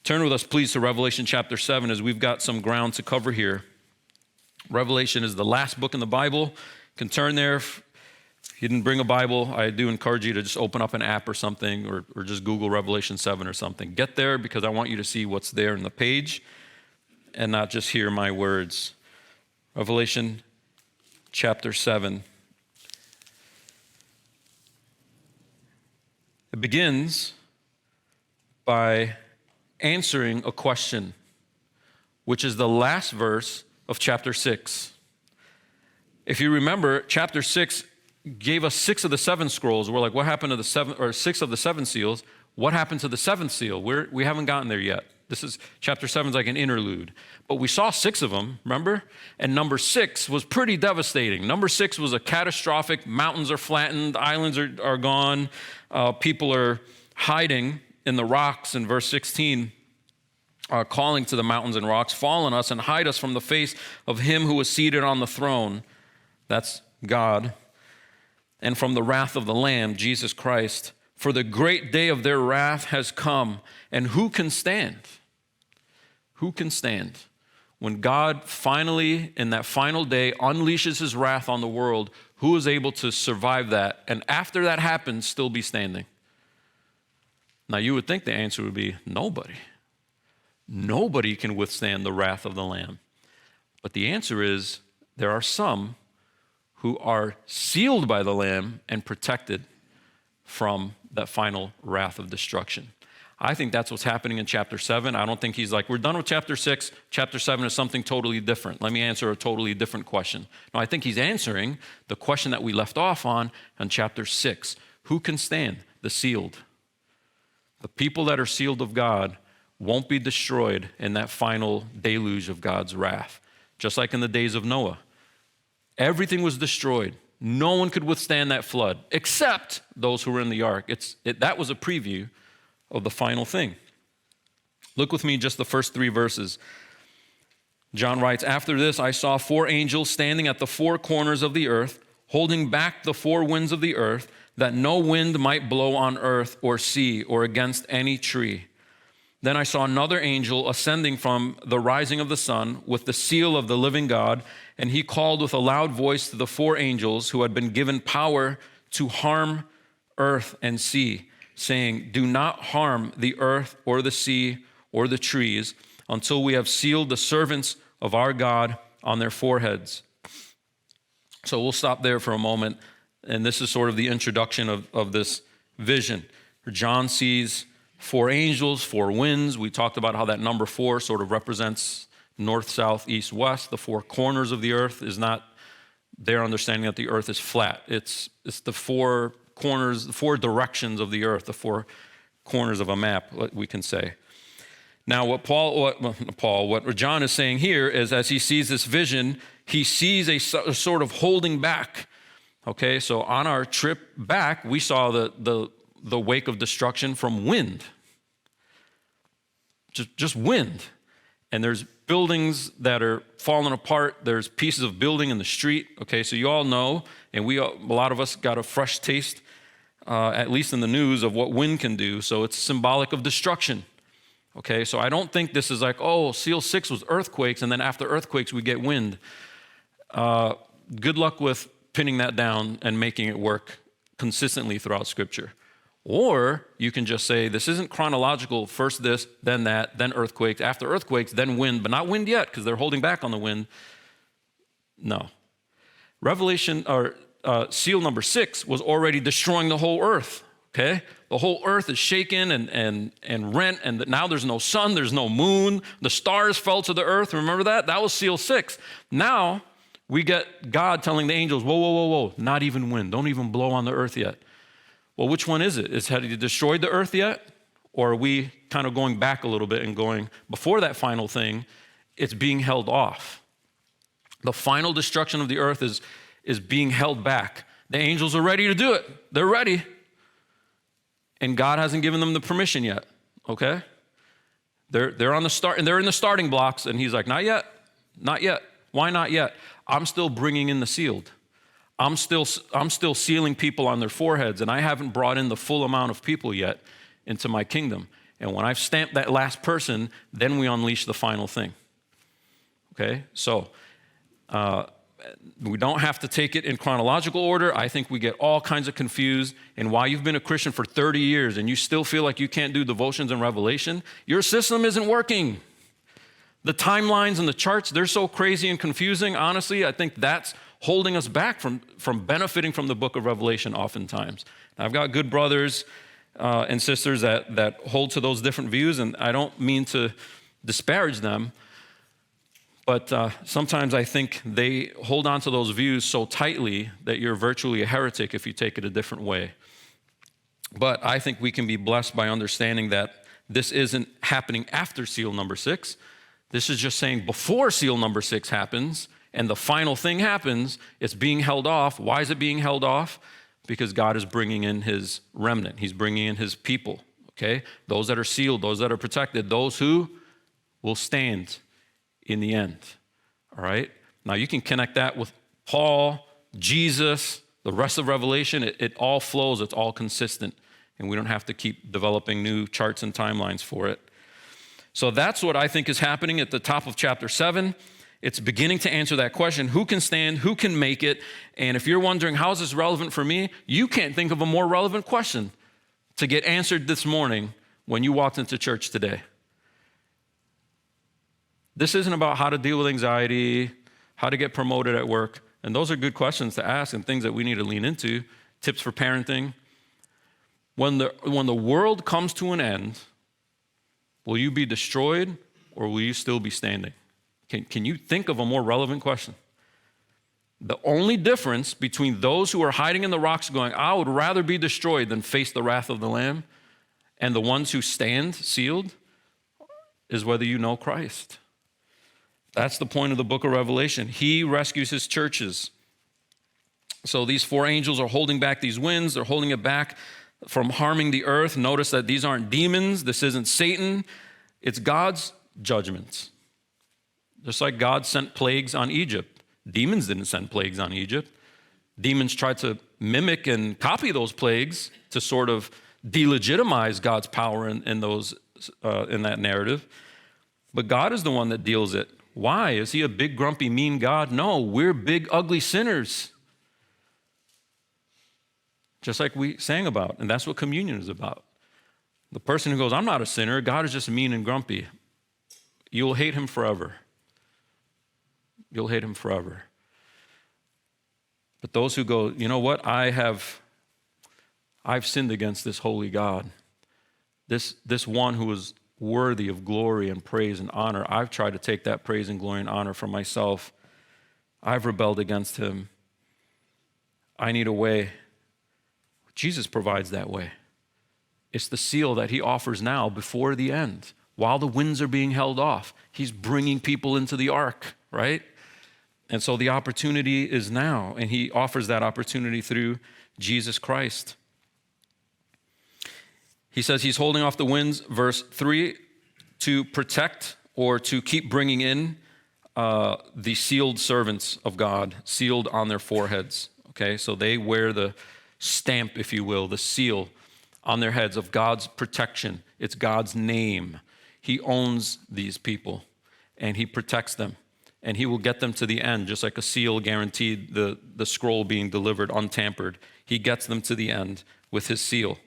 Turn with us, please, to Revelation chapter 7, as we've got some ground to cover here. Revelation is the last book in the Bible. You can turn there. If you didn't bring a Bible, I do encourage you to just open up an app or something, or just Google Revelation 7 or something. Get there, because I want you to see what's there in the page and not just hear my words. Revelation chapter 7. It begins by answering a question, which is the last verse of chapter 6. If you remember, chapter 6 gave us 6 of the 7 scrolls. We're like, what happened to the 7 or 6 of the 7 seals? What happened to the 7th seal? We haven't gotten there yet. This is chapter 7 is like an interlude. But we saw 6 of them, remember? And number 6 was pretty devastating. Number 6 was a catastrophic. Mountains are flattened, islands are gone, people are hiding in the rocks in verse 16, calling to the mountains and rocks, fall on us and hide us from the face of him who is seated on the throne. That's God. And from the wrath of the Lamb, Jesus Christ. For the great day of their wrath has come. And who can stand? Who can stand? When God finally, in that final day, unleashes his wrath on the world, who is able to survive that? And after that happens, still be standing? Now, you would think the answer would be nobody. Nobody can withstand the wrath of the Lamb. But the answer is there are some who are sealed by the Lamb and protected from that final wrath of destruction. I think that's what's happening in chapter 7. I don't think he's like, we're done with chapter 6. Chapter 7 is something totally different. Let me answer a totally different question. No, I think he's answering the question that we left off on chapter 6. Who can stand? The sealed. The people that are sealed of God won't be destroyed in that final deluge of God's wrath. Just like in the days of Noah. Everything was destroyed. No one could withstand that flood, except those who were in the ark. That was a preview of the final thing. Look with me just the first 3 verses. John writes, after this I saw 4 angels standing at the 4 corners of the earth, holding back the 4 winds of the earth, that no wind might blow on earth or sea or against any tree. Then I saw another angel ascending from the rising of the sun with the seal of the living God, and he called with a loud voice to the 4 angels who had been given power to harm earth and sea, saying, do not harm the earth or the sea or the trees until we have sealed the servants of our God on their foreheads. So we'll stop there for a moment. And this is sort of the introduction of this vision. John sees 4 angels, 4 winds. We talked about how that number 4 sort of represents north, south, east, west. The 4 corners of the earth is not their understanding that the earth is flat. It's the 4 corners, the 4 directions of the earth, the 4 corners of a map, we can say. Now, what John is saying here is, as he sees this vision, he sees a sort of holding back. Okay, so on our trip back, we saw the wake of destruction from wind. Just wind. And there's buildings that are falling apart. There's pieces of building in the street. Okay, so you all know, and a lot of us got a fresh taste, at least in the news, of what wind can do. So it's symbolic of destruction. Okay, so I don't think this is like, oh, seal 6 was earthquakes, and then after earthquakes we get wind. Good luck with pinning that down and making it work consistently throughout Scripture. Or you can just say, this isn't chronological, first this, then that, then earthquakes, after earthquakes, then wind, but not wind yet, because they're holding back on the wind. No. Seal number 6 was already destroying the whole earth, okay? The whole earth is shaken and rent, and now there's no sun, there's no moon, the stars fell to the earth, remember that? That was seal 6. Now, we get God telling the angels, whoa, not even wind. Don't even blow on the earth yet. Well, which one is it? Had he destroyed the earth yet? Or are we kind of going back a little bit and going, before that final thing, it's being held off. The final destruction of the earth is being held back. The angels are ready to do it. They're ready. And God hasn't given them the permission yet, okay? They're on the start, and they're in the starting blocks, and he's like, not yet. Why not yet? I'm still bringing in the sealed. I'm still sealing people on their foreheads, and I haven't brought in the full amount of people yet into my kingdom. And when I've stamped that last person, then we unleash the final thing. Okay? So, we don't have to take it in chronological order. I think we get all kinds of confused. And while you've been a Christian for 30 years and you still feel like you can't do devotions and revelation, your system isn't working. The timelines and the charts, they're so crazy and confusing. Honestly, I think that's holding us back from benefiting from the book of Revelation oftentimes. Now, I've got good brothers and sisters that hold to those different views, and I don't mean to disparage them, but sometimes I think they hold on to those views so tightly that you're virtually a heretic if you take it a different way. But I think we can be blessed by understanding that this isn't happening after seal number 6. This is just saying before seal number 6 happens and the final thing happens, it's being held off. Why is it being held off? Because God is bringing in his remnant. He's bringing in his people, okay? Those that are sealed, those that are protected, those who will stand in the end, all right? Now, you can connect that with Paul, Jesus, the rest of Revelation. It all flows. It's all consistent, and we don't have to keep developing new charts and timelines for it. So that's what I think is happening at the top of chapter 7. It's beginning to answer that question, who can stand, who can make it? And if you're wondering, how is this relevant for me? You can't think of a more relevant question to get answered this morning when you walked into church today. This isn't about how to deal with anxiety, how to get promoted at work. And those are good questions to ask and things that we need to lean into. Tips for parenting. When the world comes to an end, will you be destroyed or will you still be standing? Can you think of a more relevant question? The only difference between those who are hiding in the rocks going, I would rather be destroyed than face the wrath of the Lamb, and the ones who stand sealed, is whether you know Christ. That's the point of the book of Revelation. He rescues his churches. So these 4 angels are holding back these winds. They're holding it back from harming the earth. Notice that these aren't demons. This isn't Satan. It's God's judgments. Just like God sent plagues on Egypt. Demons didn't send plagues on Egypt. Demons tried to mimic and copy those plagues to sort of delegitimize God's power in that narrative. But God is the one that deals it. Why? Is he a big, grumpy, mean God? No, we're big, ugly sinners. Just like we sang about, and that's what communion is about. The person who goes, I'm not a sinner, God is just mean and grumpy, you'll hate him forever. You'll hate him forever. But those who go, you know what, I've sinned against this holy God. This one who is worthy of glory and praise and honor. I've tried to take that praise and glory and honor for myself. I've rebelled against him. I need a way. Jesus provides that way. It's the seal that he offers now before the end. While the winds are being held off, he's bringing people into the ark, right? And so the opportunity is now, and he offers that opportunity through Jesus Christ. He says he's holding off the winds, verse 3, to protect or to keep bringing in the sealed servants of God, sealed on their foreheads. Okay, so they wear the stamp, if you will, the seal on their heads of God's protection. It's God's name. He owns these people, and he protects them, and he will get them to the end, just like a seal guaranteed the scroll being delivered untampered. He gets them to the end with his seal.